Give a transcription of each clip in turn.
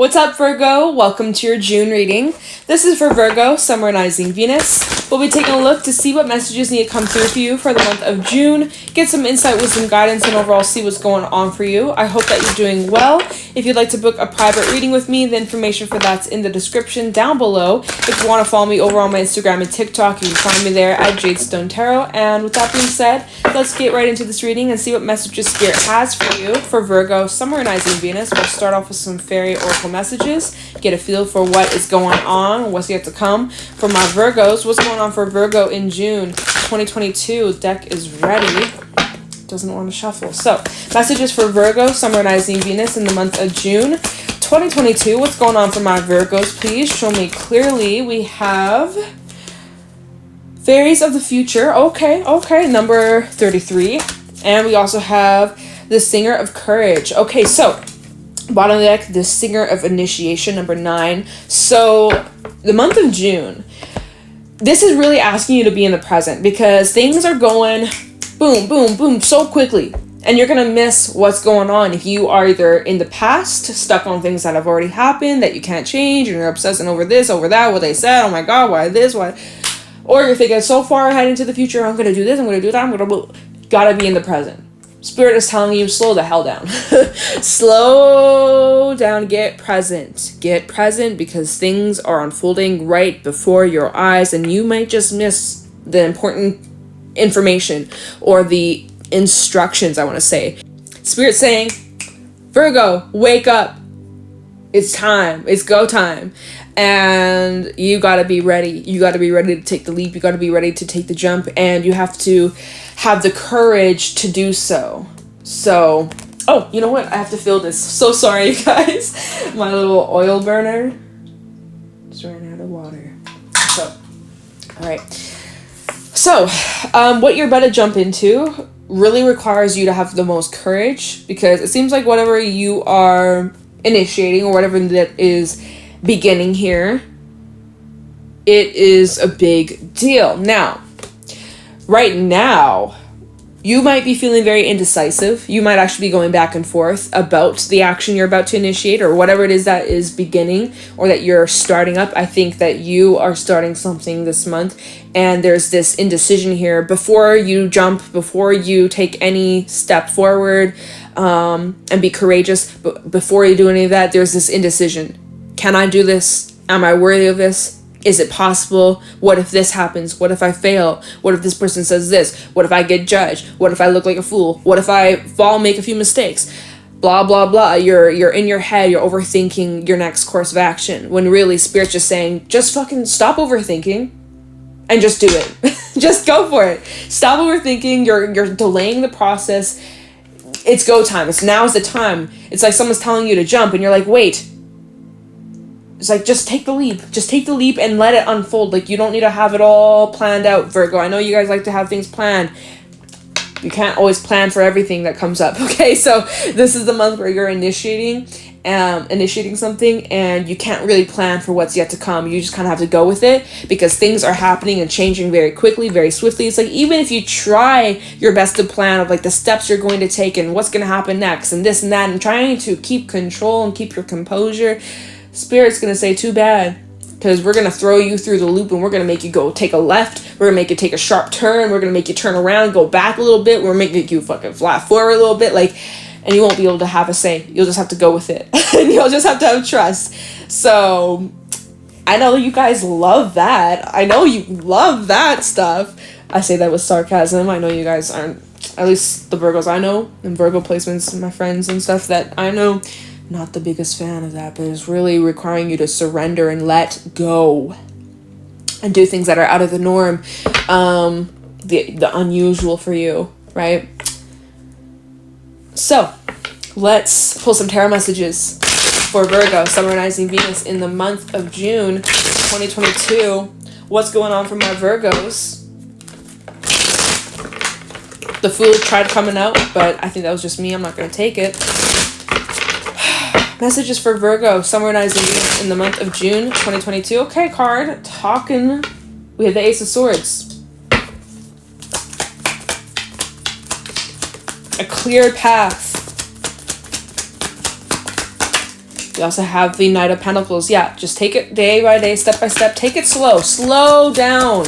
What's up, Virgo? Welcome to your June reading. This is for Virgo, Sun, Rising, Venus. We'll be taking a look to see what messages need to come through for you for the month of June, get some insight, wisdom, guidance, and overall see what's going on for you. I hope that you're doing well. If you'd like to book a private reading with me, the information for that's in the description down below. If you want to follow me over on my Instagram and TikTok, you can find me there at JadeStoneTarot. And with that being said, let's get right into this reading and see what messages Spirit has for you for Virgo, Sun, Rising, Venus. We'll start off with some fairy oracle messages, get a feel for what is going on, what's yet to come. For my Virgos, what's going on for Virgo in June 2022? Deck is ready. Doesn't want to shuffle. So, messages for Virgo, Sun, Rising, Venus in the month of June 2022. What's going on for my Virgos? Please show me clearly. We have Fairies of the Future. Okay. Number 33. And we also have the Singer of Courage. Okay, so bottom of the deck, the Singer of Initiation, number 9. So the month of June, this is really asking you to be in the present because things are going boom, boom, boom so quickly. And you're going to miss what's going on if you are either in the past, stuck on things that have already happened that you can't change, and you're obsessing over this, over that, what they said, oh my God, why this, why? Or you're thinking so far ahead into the future, I'm going to do this, I'm going to do that, gotta be in the present. Spirit is telling you, slow the hell down. Slow down, get present. Get present because things are unfolding right before your eyes and you might just miss the important information or the instructions, I want to say. Spirit saying, Virgo, wake up. It's time. It's go time. And you got to be ready. You got to be ready to take the leap. You got to be ready to take the jump. And you have to have the courage to do so. So, oh, you know what? I have to fill this. So sorry, you guys. My little oil burner just ran out of water. So, all right. So, what you're about to jump into really requires you to have the most courage because it seems like whatever you are initiating or whatever that is beginning here, it is a big deal. Now, right now, you might be feeling very indecisive. You might actually be going back and forth about the action you're about to initiate or whatever it is that is beginning or that you're starting up. I think that you are starting something this month and there's this indecision here. Before you jump, before you take any step forward and be courageous, but before you do any of that, there's this indecision. Can I do this? Am I worthy of this? Is it possible? What if this happens? What if I fail? What if this person says this? What if I get judged? What if I look like a fool? What if I fall, make a few mistakes? Blah, blah, blah. You're in your head. You're overthinking your next course of action. When really Spirit's just saying, just fucking stop overthinking and just do it. Just go for it. Stop overthinking. You're delaying the process. It's go time. Now's the time. It's like someone's telling you to jump and you're like, wait. It's like, just take the leap. Just take the leap and let it unfold. Like, you don't need to have it all planned out, Virgo. I know you guys like to have things planned. You can't always plan for everything that comes up, okay? So this is the month where you're initiating something and you can't really plan for what's yet to come. You just kind of have to go with it because things are happening and changing very quickly, very swiftly. It's like, even if you try your best to plan of like the steps you're going to take and what's going to happen next and this and that and trying to keep control and keep your composure, Spirit's going to say, too bad, because we're going to throw you through the loop and we're going to make you go take a left. We're going to make you take a sharp turn. We're going to make you turn around, go back a little bit. We're making you fucking flat forward a little bit. Like, and you won't be able to have a say. You'll just have to go with it. And you'll just have to have trust. So I know you guys love that. I know you love that stuff. I say that with sarcasm. I know you guys aren't, at least the Virgos I know, and Virgo placements, my friends and stuff that I know, not the biggest fan of that, but it's really requiring you to surrender and let go and do things that are out of the norm, the unusual for you, right? So let's pull some tarot messages for Virgo, Sun, Rising, Venus in the month of June 2022. What's going on for my Virgos? The Fool tried coming out, but I think that was just me. I'm not going to take it. Messages for Virgo, Sun, Rising, Venus in the month of June 2022. Okay, card. Talking. We have the Ace of Swords. A clear path. We also have the Knight of Pentacles. Yeah, just take it day by day, step by step. Take it slow. Slow down.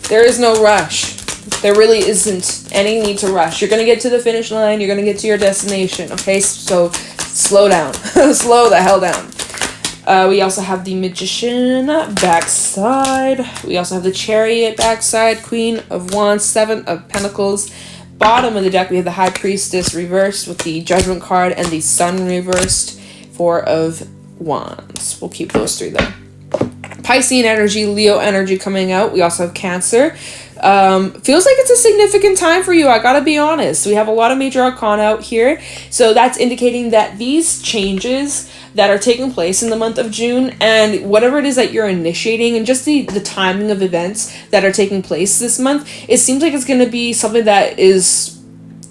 There is no rush. There really isn't any need to rush. You're going to get to the finish line. You're going to get to your destination. Okay, so slow down. Slow the hell down. We also have the Magician backside. We also have the Chariot backside. Queen of Wands, Seven of Pentacles. Bottom of the deck, we have the High Priestess reversed with the Judgment card and the Sun reversed. Four of Wands. We'll keep those three though. Piscean energy, Leo energy coming out. We also have Cancer. Feels like it's a significant time for you. I gotta be honest. We have a lot of major arcana out here. So that's indicating that these changes that are taking place in the month of June and whatever it is that you're initiating and just the timing of events that are taking place this month, it seems like it's going to be something that is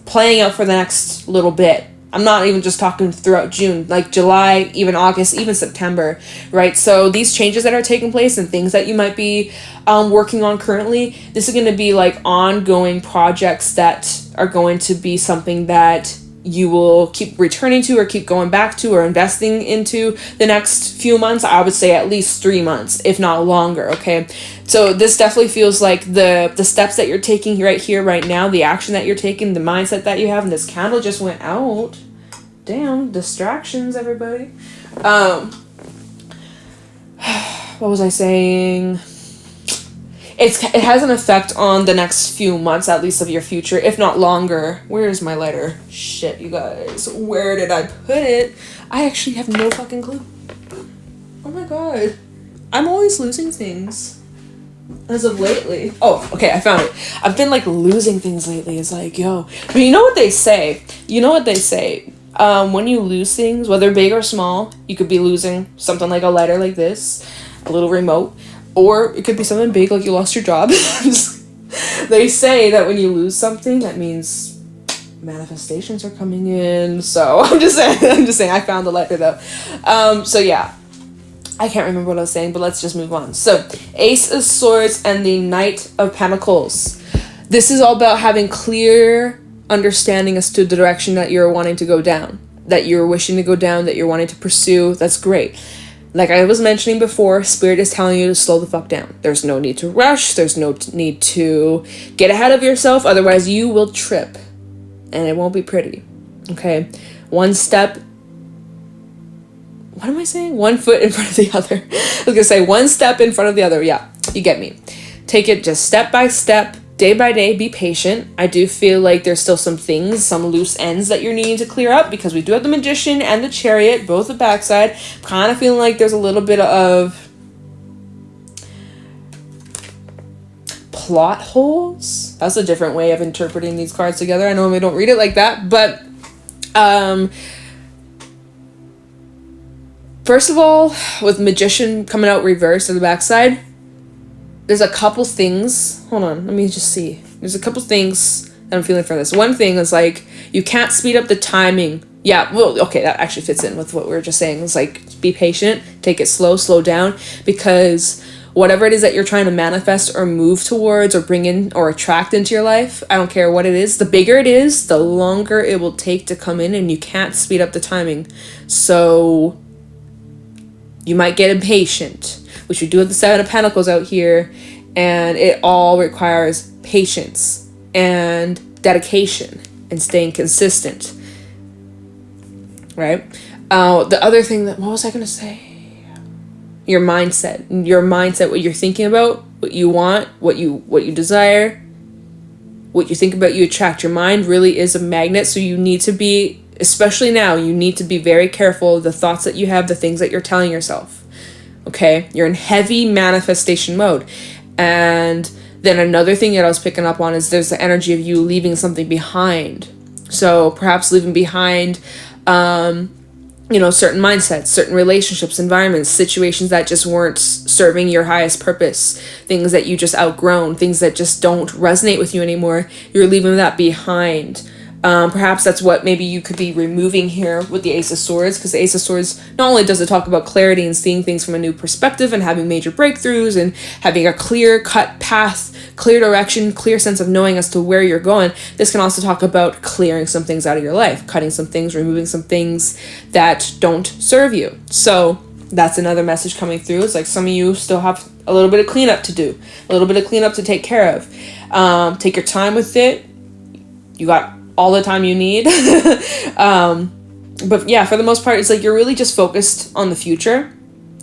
playing out for the next little bit. I'm not even just talking throughout June, like July, even August, even September, right? So these changes that are taking place and things that you might be working on currently, this is going to be like ongoing projects that are going to be something that you will keep returning to or keep going back to or investing into the next few months. I would say at least 3 months, if not longer, okay? So this definitely feels like the steps that you're taking right here, right now, the action that you're taking, the mindset that you have, and this candle just went out. Damn, distractions, everybody. What was I saying? It has an effect on the next few months, at least, of your future, if not longer. Where is my lighter? Shit, you guys. Where did I put it? I actually have no fucking clue. Oh my god. I'm always losing things. As of lately. Oh, okay, I found it. I've been, like, losing things lately. It's like, yo. But you know what they say? When you lose things, whether big or small, you could be losing something like a lighter like this, a little remote. Or it could be something big, like you lost your job. They say that when you lose something, that means manifestations are coming in. So I'm just saying. I found the letter though. So yeah, I can't remember what I was saying, but let's just move on. So Ace of Swords and the Knight of Pentacles. This is all about having clear understanding as to the direction that you're wanting to go down, that you're wishing to go down, that you're wanting to pursue. That's great. Like I was mentioning before, Spirit is telling you to slow the fuck down. There's no need to rush. There's no need to get ahead of yourself. Otherwise, you will trip. And it won't be pretty. Okay? One step... What am I saying? One foot in front of the other. I was going to say one step in front of the other. Yeah, you get me. Take it just step by step, day by day. Be patient. I do feel like there's still some things, some loose ends that you're needing to clear up because we do have the Magician and the Chariot, both the backside. Kind of feeling like there's a little bit of plot holes. That's a different way of interpreting these cards together. I normally don't read it like that, but first of all, with Magician coming out reversed on the backside, there's a couple things. Hold on, let me just see. There's a couple things that I'm feeling for this. One thing is like, you can't speed up the timing. Yeah, well, okay, that actually fits in with what we were just saying. It's like, be patient, take it slow down, because whatever it is that you're trying to manifest or move towards or bring in or attract into your life, I don't care what it is, the bigger it is, the longer it will take to come in, and you can't speed up the timing. So you might get impatient, which we do have the Seven of Pentacles out here, and it all requires patience and dedication and staying consistent, right? The other thing what was I going to say? Your mindset, what you're thinking about, what you want, what you desire, what you think about, you attract. Your mind really is a magnet, so you need to be, especially now, you need to be very careful of the thoughts that you have, the things that you're telling yourself. Okay, you're in heavy manifestation mode. And then another thing that I was picking up on is there's the energy of you leaving something behind. So perhaps leaving behind, certain mindsets, certain relationships, environments, situations that just weren't serving your highest purpose, things that you just outgrown, things that just don't resonate with you anymore. You're leaving that behind. Perhaps that's what maybe you could be removing here with the Ace of Swords, because the Ace of Swords, not only does it talk about clarity and seeing things from a new perspective and having major breakthroughs and having a clear cut path, clear direction, clear sense of knowing as to where you're going, this can also talk about clearing some things out of your life, cutting some things, removing some things that don't serve you. So that's another message coming through. It's like some of you still have a little bit of cleanup to do, a little bit of cleanup to take care of. Take your time with it. You got all the time you need. But yeah, for the most part, it's like you're really just focused on the future,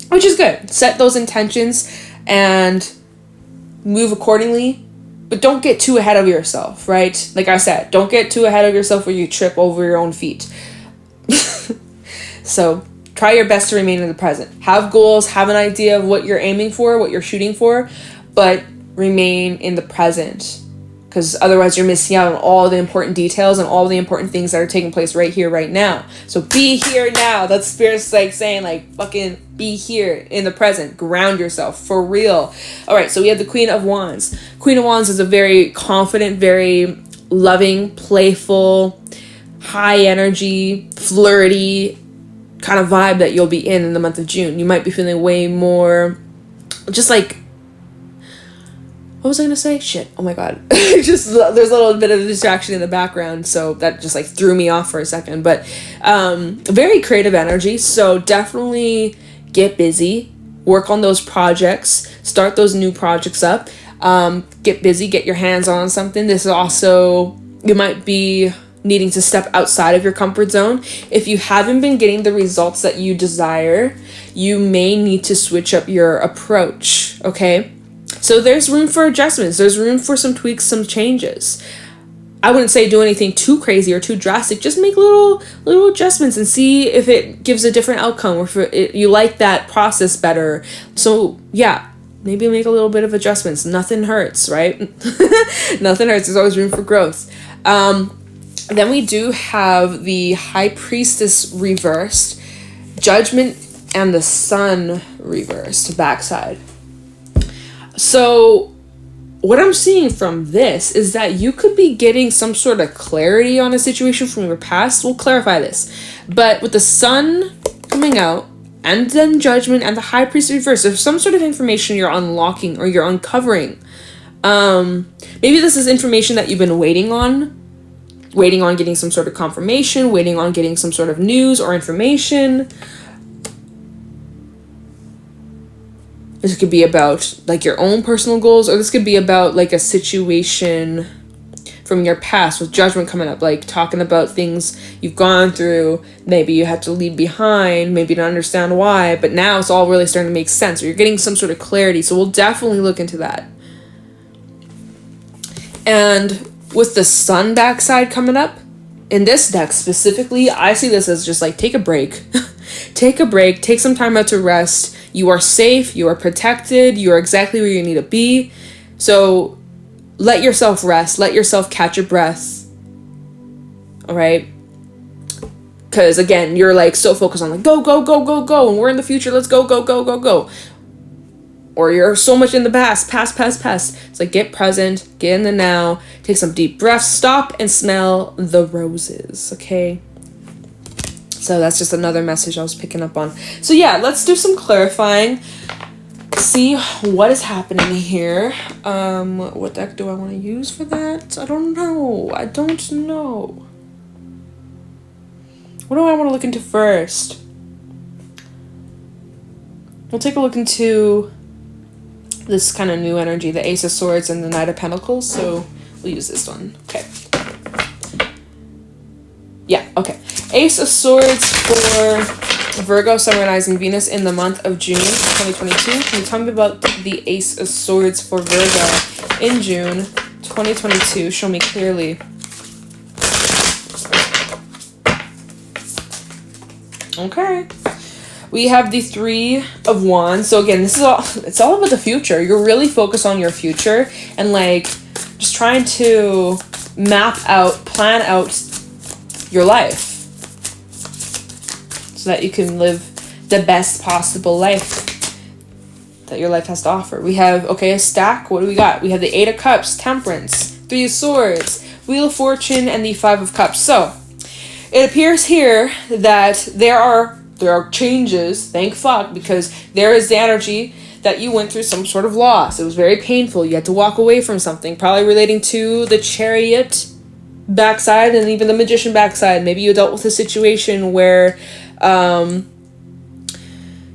which is good. Set those intentions and move accordingly, but don't get too ahead of yourself, right? Like I said, don't get too ahead of yourself where you trip over your own feet. So try your best to remain in the present. Have goals, have an idea of what you're aiming for, what you're shooting for, but remain in the present. Because otherwise you're missing out on all the important details and all the important things that are taking place right here, right now. So be here now. That's Spirit's like saying, like, fucking be here in the present. Ground yourself for real. All right, so we have the Queen of Wands. Queen of Wands is a very confident, very loving, playful, high energy, flirty kind of vibe that you'll be in the month of June. You might be feeling way more just like, what was I gonna say? Shit. Oh my god. Just there's a little bit of a distraction in the background, so that just like threw me off for a second. But very creative energy. So definitely get busy, work on those projects, start those new projects up. Get busy, get your hands on something. This is also, you might be needing to step outside of your comfort zone. If you haven't been getting the results that you desire, you may need to switch up your approach. Okay. So there's room for adjustments. There's room for some tweaks, some changes. I wouldn't say do anything too crazy or too drastic. Just make little adjustments and see if it gives a different outcome or if you like that process better. So yeah, maybe make a little bit of adjustments. Nothing hurts, right? Nothing hurts. There's always room for growth. Then we do have the High Priestess reversed, Judgment, and the Sun reversed, backside. So what I'm seeing from this is that you could be getting some sort of clarity on a situation from your past. We'll clarify this. But with the Sun coming out and then Judgment and the High Priest reverse, there's some sort of information you're unlocking or you're uncovering. Maybe this is information that you've been waiting on getting some sort of confirmation, waiting on getting some sort of news or information. This could be about like your own personal goals, or this could be about like a situation from your past with Judgment coming up, like talking about things you've gone through. Maybe you had to leave behind, maybe you don't understand why, but now it's all really starting to make sense, or you're getting some sort of clarity. So we'll definitely look into that. And with the Sun backside coming up, in this deck specifically, I see this as just like take a break. Take a break, take some time out to rest. You are safe, you are protected, you are exactly where you need to be. So let yourself rest, let yourself catch your breath. All right? Because again, you're like so focused on like go, and we're in the future, let's go. Or you're so much in the past. It's like get present, get in the now, take some deep breaths, stop and smell the roses, okay? So that's just another message I was picking up on. So yeah, let's do some clarifying. See what is happening here. What deck do I want to use for that? I don't know. What do I want to look into first? We'll take a look into this kind of new energy, the Ace of Swords and the Knight of Pentacles. So we'll use this one. Okay. Yeah, okay. Ace of Swords for Virgo, Sun, Rising, Venus in the month of June 2022. Can you tell me about the Ace of Swords for Virgo in June 2022? Show me clearly. Okay. We have the Three of Wands. So again, it's all about the future. You're really focused on your future and like just trying to plan out your life so that you can live the best possible life that your life has to offer. We have, okay, a stack. What do we got? We have the Eight of Cups, Temperance, Three of Swords, Wheel of Fortune, and the Five of Cups. So it appears here that there are changes, thank fuck, because there is the energy that you went through some sort of loss. It was very painful. You had to walk away from something, probably relating to the Chariot backside and even the Magician backside. Maybe you dealt with a situation where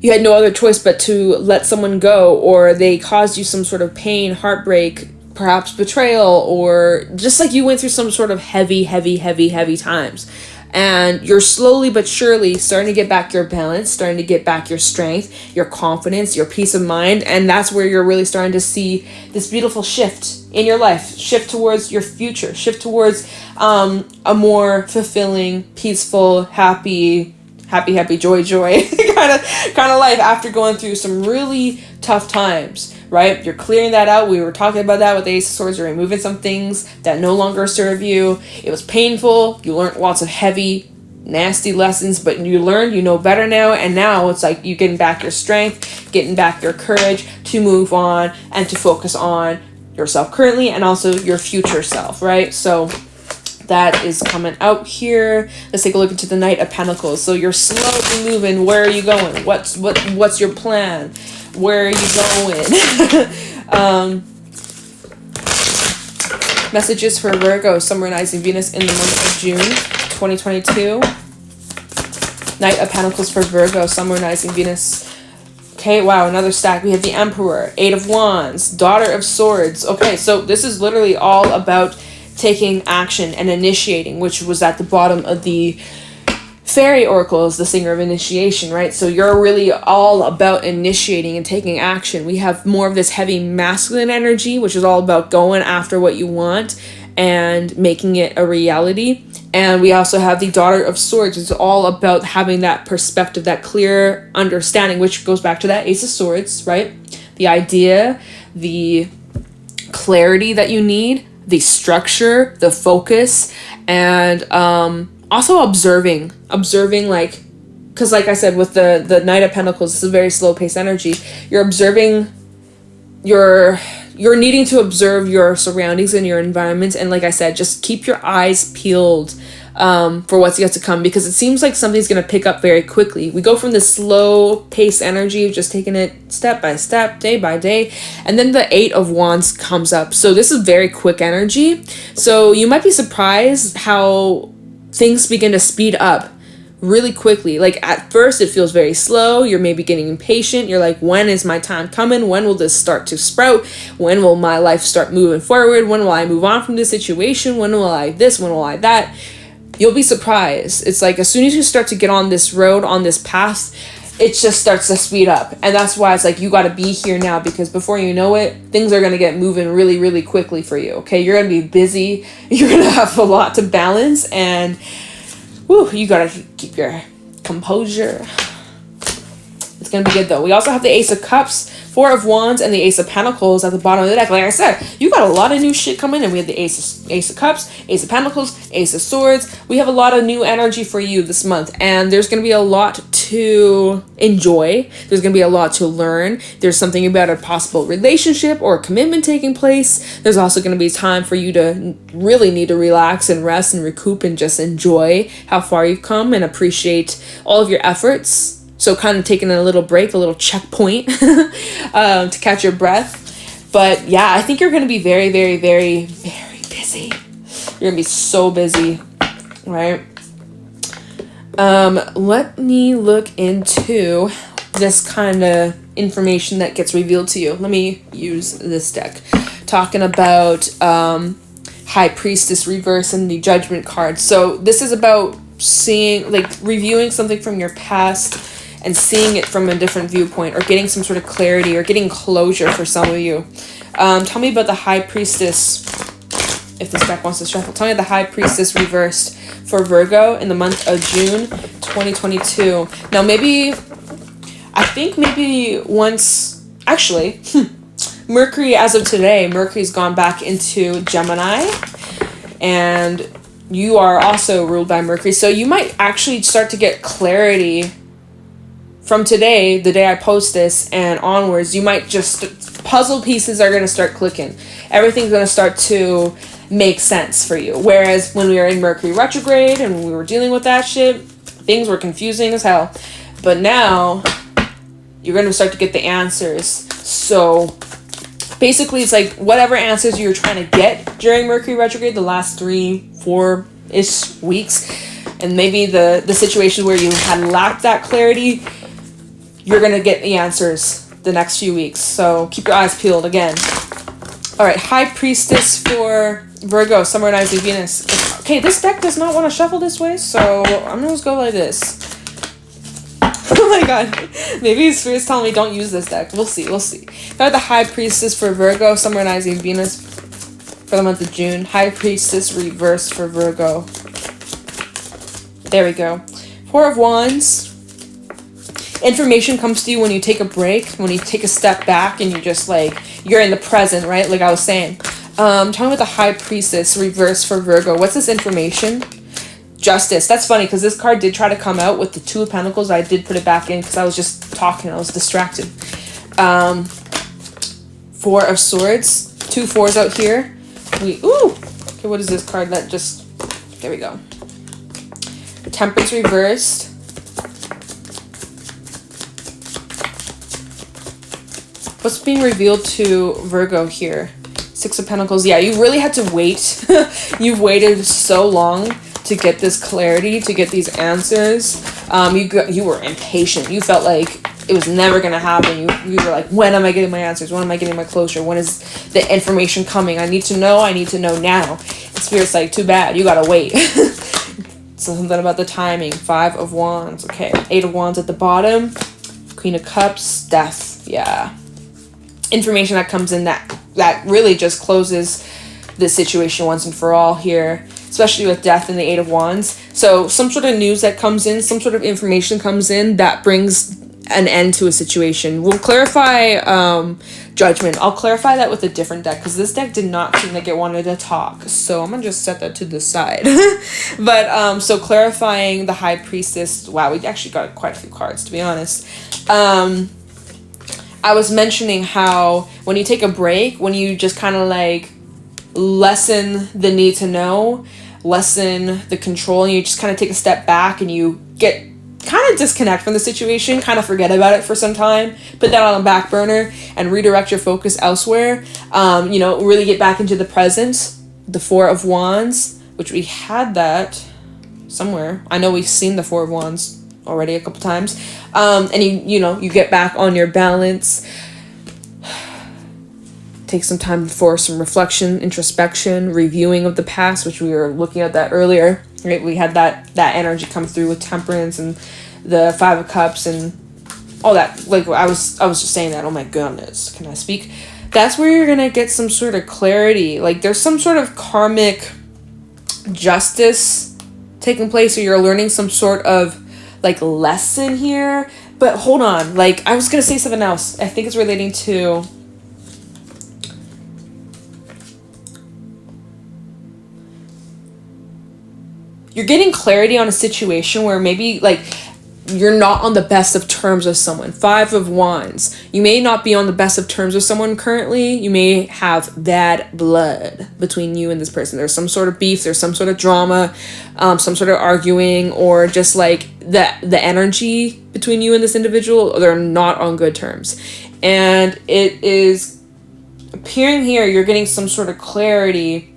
you had no other choice but to let someone go, or they caused you some sort of pain, heartbreak, perhaps betrayal, or just like you went through some sort of heavy times. And you're slowly but surely starting to get back your balance, starting to get back your strength, your confidence, your peace of mind. And that's where you're really starting to see this beautiful shift in your life, shift towards your future, shift towards a more fulfilling, peaceful, happy, joy kind of life after going through some really tough times, right? You're clearing that out. We were talking about that with the Ace of Swords. You're removing some things that no longer serve you. It was painful. You learned lots of heavy, nasty lessons, but you learned, you know better now. And now it's like you getting back your strength, getting back your courage to move on and to focus on yourself currently and also your future self, right? So that is coming out here. Let's take a look into the Knight of Pentacles. So you're slowly moving. Where are you going? What's your plan? Where are you going? Messages for Virgo, Sun, Moon, Rising, Venus in the month of June 2022. Knight of Pentacles for Virgo, Sun, Moon, Rising, Venus. Okay, wow, another stack. We have the Emperor, Eight of Wands, Daughter of Swords. Okay, so this is literally all about taking action and initiating, which was at the bottom of the Fairy Oracle, is the Singer of Initiation, right? So you're really all about initiating and taking action. We have more of this heavy masculine energy, which is all about going after what you want and making it a reality. And we also have the Daughter of Swords. It's all about having that perspective, that clear understanding, which goes back to that Ace of Swords, right? The idea, the clarity that you need, the structure, the focus, and also observing like, because like I said, with the Knight of Pentacles, this is a very slow paced energy. You're observing, you're needing to observe your surroundings and your environment, and like I said, just keep your eyes peeled for what's yet to come, because it seems like something's going to pick up very quickly. We go from this slow pace energy of just taking it step by step, day by day, and then the Eight of Wands comes up. So this is very quick energy. So you might be surprised how things begin to speed up really quickly. Like at first it feels very slow. You're maybe getting impatient. You're like, when is my time coming? When will this start to sprout? When will my life start moving forward? When will I move on from this situation? When will I this? When will I that? You'll be surprised. It's like as soon as you start to get on this road, on this path, it just starts to speed up. And that's why it's like you got to be here now, because before you know it, things are going to get moving really, really quickly for you. Okay, you're going to be busy. You're going to have a lot to balance, and you got to keep your composure. It's going to be good though. We also have the Ace of Cups, Four of Wands, and the Ace of Pentacles at the bottom of the deck. Like I said, you got a lot of new shit coming in. We have the Ace of Cups, Ace of Pentacles, Ace of Swords. We have a lot of new energy for you this month, and there's going to be a lot to enjoy. There's going to be a lot to learn. There's something about a possible relationship or a commitment taking place. There's also going to be time for you to really need to relax and rest and recoup and just enjoy how far you've come and appreciate all of your efforts. So kind of taking a little break, a little checkpoint to catch your breath. But yeah, I think you're going to be very, very, very, very busy. You're going to be so busy, right? Let me look into this kind of information that gets revealed to you. Let me use this deck. Talking about High Priestess reverse and the Judgment card. So this is about seeing, like, reviewing something from your past and seeing it from a different viewpoint, or getting some sort of clarity, or getting closure for some of you. Tell me about the High Priestess, if this deck wants to shuffle. Tell me the High Priestess reversed for Virgo in the month of June 2022. Now I think maybe once, actually, Mercury, as of today, Mercury's gone back into Gemini, and you are also ruled by Mercury. So you might actually start to get clarity from today, the day I post this, and onwards. You might just, puzzle pieces are going to start clicking. Everything's going to start to make sense for you. Whereas when we were in Mercury retrograde and we were dealing with that shit, things were confusing as hell. But now you're going to start to get the answers. So basically it's like whatever answers you were trying to get during Mercury retrograde the last 3-4-ish weeks, and maybe the situations where you had lacked that clarity, you're going to get the answers the next few weeks. So keep your eyes peeled again. All right, High Priestess for Virgo, Sun, Moon, Rising, Venus. Okay, this deck does not want to shuffle this way, so I'm going to go like this. Oh my god. Maybe Spirit's telling me don't use this deck. We'll see. Got the High Priestess for Virgo, Sun, Moon, Rising, Venus for the month of June. High Priestess reversed for Virgo. There we go. Four of Wands. Information comes to you when you take a break, when you take a step back and you're just like, you're in the present, right? Like I was saying. Talking about the High Priestess reversed for Virgo. What's this information? Justice. That's funny because this card did try to come out with the Two of Pentacles. I did put it back in because I was just talking. I was distracted. Four of Swords. 2 4s out here. Okay, what is this card that just... There we go. Temperance reversed. What's being revealed to Virgo here? 6 of Pentacles. Yeah, you really had to wait. You've waited so long to get this clarity, to get these answers. You were impatient. You felt like it was never going to happen. You were like, when am I getting my answers? When am I getting my closure? When is the information coming? I need to know now. And Spirit's like, too bad. You got to wait. So something about the timing. 5 of Wands. Okay. 8 of Wands at the bottom. Queen of Cups. Death. Yeah. Information that comes in that really just closes this situation once and for all here, especially with Death and the 8 of Wands. So some sort of news that comes in, some sort of information comes in that brings an end to a situation. We'll clarify Judgment. I'll clarify that with a different deck because this deck did not seem like it wanted to talk. So I'm going to just set that to the side. But so clarifying the High Priestess. Wow, we actually got quite a few cards, to be honest. I was mentioning how when you take a break, when you just kind of like lessen the need to know, lessen the control, and you just kind of take a step back and you get kind of disconnect from the situation, kind of forget about it for some time, put that on the back burner and redirect your focus elsewhere. Really get back into the present. The 4 of Wands, which we had that somewhere. I know we've seen the 4 of Wands already a couple times. And you get back on your balance. Take some time for some reflection, introspection, reviewing of the past, which we were looking at that earlier. Right? We had that energy come through with Temperance and the 5 of Cups and all that. Like I was just saying that. Oh my goodness, can I speak? That's where you're gonna get some sort of clarity. Like there's some sort of karmic justice taking place, or you're learning some sort of like lesson here. But hold on, like I was gonna say something else. I think it's relating to you're getting clarity on a situation where maybe like you're not on the best of terms with someone. 5 of Wands. You may not be on the best of terms with someone currently. You may have bad blood between you and this person. There's some sort of beef. There's some sort of drama, some sort of arguing, or just like the energy between you and this individual. They're not on good terms. And it is appearing here you're getting some sort of clarity,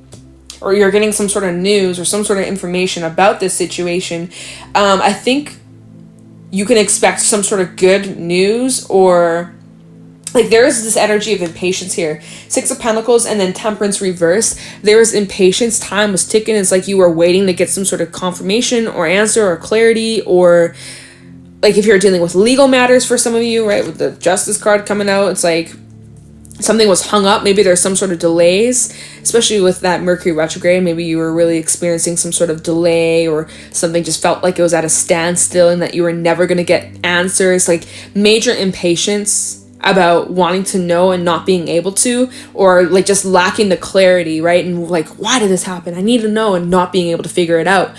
or you're getting some sort of news or some sort of information about this situation. I think you can expect some sort of good news, or like there is this energy of impatience here. 6 of Pentacles and then Temperance reverse. There was impatience. Time was ticking. It's like you were waiting to get some sort of confirmation or answer or clarity, or like if you're dealing with legal matters for some of you, right? With the Justice card coming out, it's like something was hung up. Maybe there's some sort of delays, especially with that Mercury retrograde. Maybe you were really experiencing some sort of delay, or something just felt like it was at a standstill and that you were never going to get answers. Like major impatience about wanting to know and not being able to, or like just lacking the clarity, right? And like, why did this happen? I need to know, and not being able to figure it out.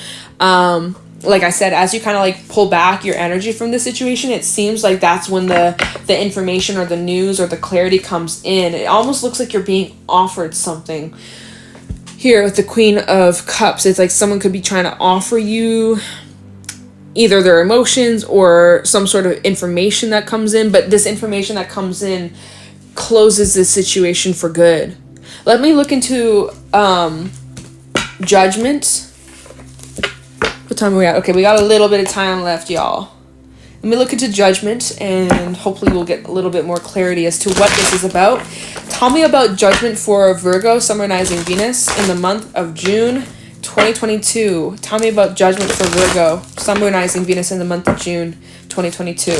Like I said, as you kind of like pull back your energy from the situation, it seems like that's when the information or the news or the clarity comes in. It almost looks like you're being offered something here with the Queen of Cups. It's like someone could be trying to offer you either their emotions or some sort of information that comes in, but this information that comes in closes this situation for good. Let me look into Judgment. What time are we at? Okay, we got a little bit of time left, y'all. Let me look into Judgment, and hopefully we'll get a little bit more clarity as to what this is about. Tell me about Judgment for Virgo, Sun, Rising, Venus in the month of June 2022. Tell me about Judgment for Virgo, Sun, Rising, Venus in the month of June 2022.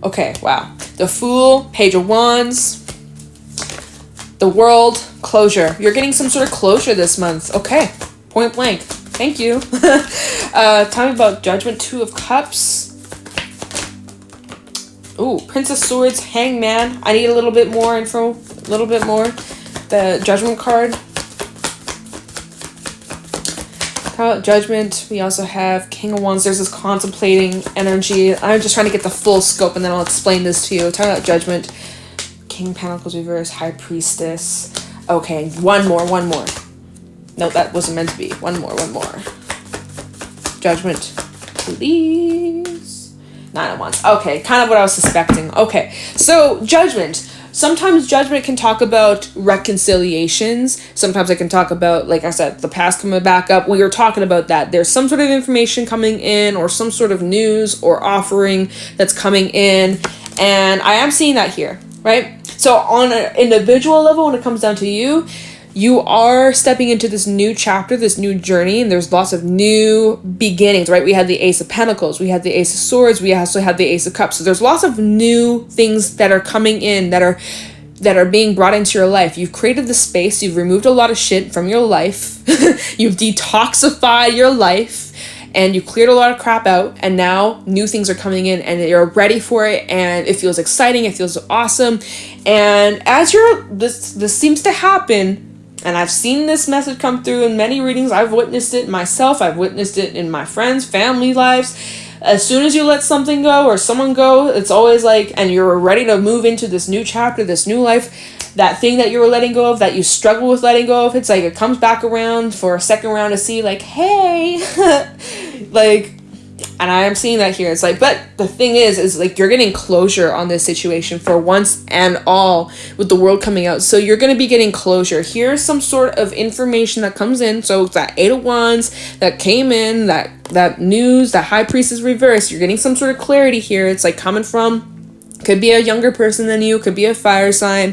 Okay, wow. The Fool, Page of Wands, the World, closure. You're getting some sort of closure this month. Okay, point blank. Thank you. Tell me about Judgment, Two of Cups. Ooh, Prince of Swords, Hangman. I need a little bit more info. A little bit more. The Judgment card. Judgment. We also have King of Wands. There's this contemplating energy. I'm just trying to get the full scope, and then I'll explain this to you. Talk about Judgment. King of Pentacles reverse. High Priestess. Okay, one more. No, that wasn't meant to be. One more. Judgment, please. Nine of Wands. Okay, kind of what I was suspecting. Okay, so Judgment. Sometimes Judgment can talk about reconciliations. Sometimes I can talk about, like I said, the past coming back up. We were talking about that. There's some sort of information coming in or some sort of news or offering that's coming in. And I am seeing that here, right? So on an individual level, when it comes down to you, you are stepping into this new chapter, this new journey, and there's lots of new beginnings, right? We had the Ace of Pentacles, we had the Ace of Swords, we also had the Ace of Cups. So there's lots of new things that are coming in that are being brought into your life. You've created the space, you've removed a lot of shit from your life, you've detoxified your life, and you cleared a lot of crap out, and now new things are coming in and you're ready for it, and it feels exciting, it feels awesome. And as this seems to happen, and I've seen this message come through in many readings. I've witnessed it myself. I've witnessed it in my friends, family lives. As soon as you let something go or someone go, it's always like, and you're ready to move into this new chapter, this new life, that thing that you were letting go of, that you struggle with letting go of, it's like it comes back around for a second round to see like, hey, like, and I am seeing that here. It's like, but the thing is like you're getting closure on this situation for once and all with the World coming out. So you're going to be getting closure. Here's some sort of information that comes in. So it's that Eight of Wands that came in, that news, that High Priestess reverse. You're getting some sort of clarity here. It's like coming from, could be a younger person than you, could be a fire sign.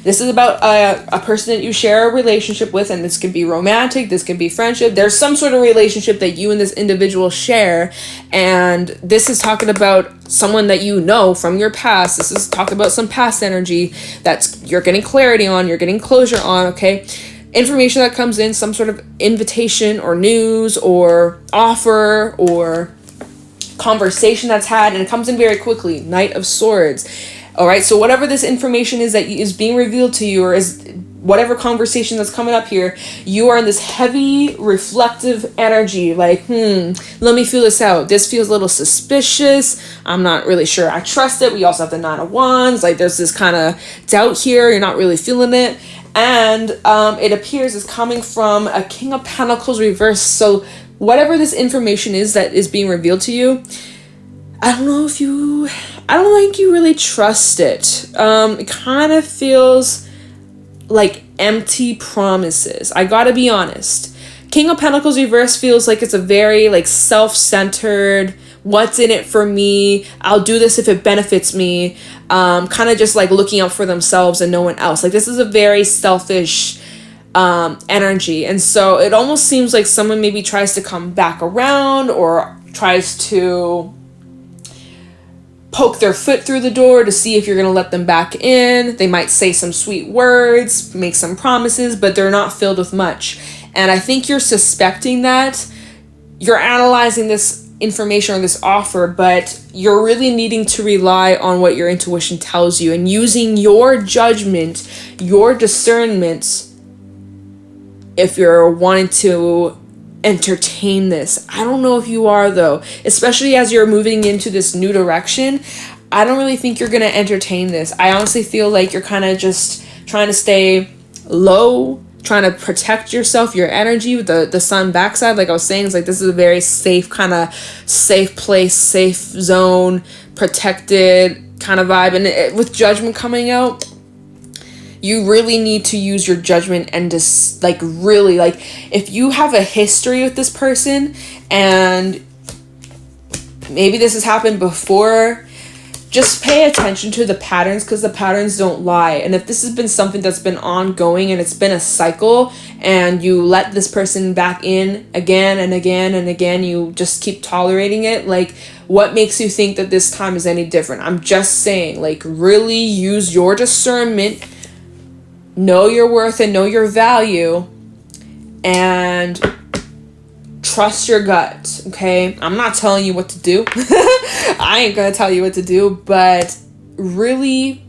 This is about a person that you share a relationship with, and this could be romantic, this could be friendship. There's some sort of relationship that you and this individual share, and this is talking about someone that you know from your past. This is talking about some past energy that's you're getting clarity on, you're getting closure on, okay? Information that comes in, some sort of invitation or news or offer or conversation that's had, and it comes in very quickly. Knight of Swords. All right, so whatever this information is that is being revealed to you, or is whatever conversation that's coming up here, you are in this heavy reflective energy, like, let me feel this out. This feels a little suspicious. I'm not really sure I trust it. We also have the Nine of Wands. Like, there's this kind of doubt here. You're not really feeling it. And it appears as coming from a King of Pentacles reverse. So whatever this information is that is being revealed to you, I don't think you really trust it. It kind of feels like empty promises. I gotta be honest. King of Pentacles reverse feels like it's a very like self-centered, what's in it for me, I'll do this if it benefits me, kind of just like looking out for themselves and no one else. Like, this is a very selfish energy, and so it almost seems like someone maybe tries to come back around or tries to poke their foot through the door to see if you're going to let them back in. They might say some sweet words, make some promises, but they're not filled with much. And I think you're suspecting that. You're analyzing this information or this offer, but you're really needing to rely on what your intuition tells you and using your judgment, your discernment, if you're wanting to entertain this. I don't know if you are, though, especially as you're moving into this new direction. I don't really think you're going to entertain this. I honestly feel like you're kind of just trying to stay low, trying to protect yourself, your energy with the sun backside. Like I was saying, it's like this is a very safe kind of safe place, safe zone, protected kind of vibe. And with judgment coming out, you really need to use your judgment and just like really, like if you have a history with this person and maybe this has happened before, just pay attention to the patterns, because the patterns don't lie. And if this has been something that's been ongoing and it's been a cycle and you let this person back in again and again and again, you just keep tolerating it, like what makes you think that this time is any different? I'm just saying, like really use your discernment, know your worth and know your value, and trust your gut, okay? I'm not telling you what to do. I ain't gonna tell you what to do, but really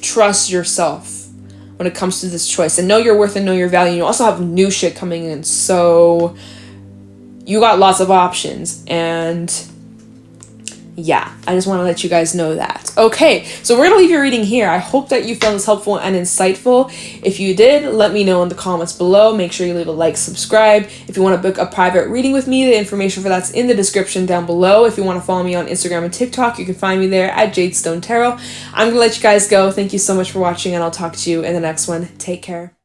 trust yourself when it comes to this choice, and know your worth and know your value. You also have new shit coming in, so you got lots of options. And yeah, I just want to let you guys know that. Okay, so we're going to leave your reading here. I hope that you found this helpful and insightful. If you did, let me know in the comments below. Make sure you leave a like, subscribe. If you want to book a private reading with me, the information for that's in the description down below. If you want to follow me on Instagram and TikTok, you can find me there at JadeStoneTarot. I'm going to let you guys go. Thank you so much for watching, and I'll talk to you in the next one. Take care.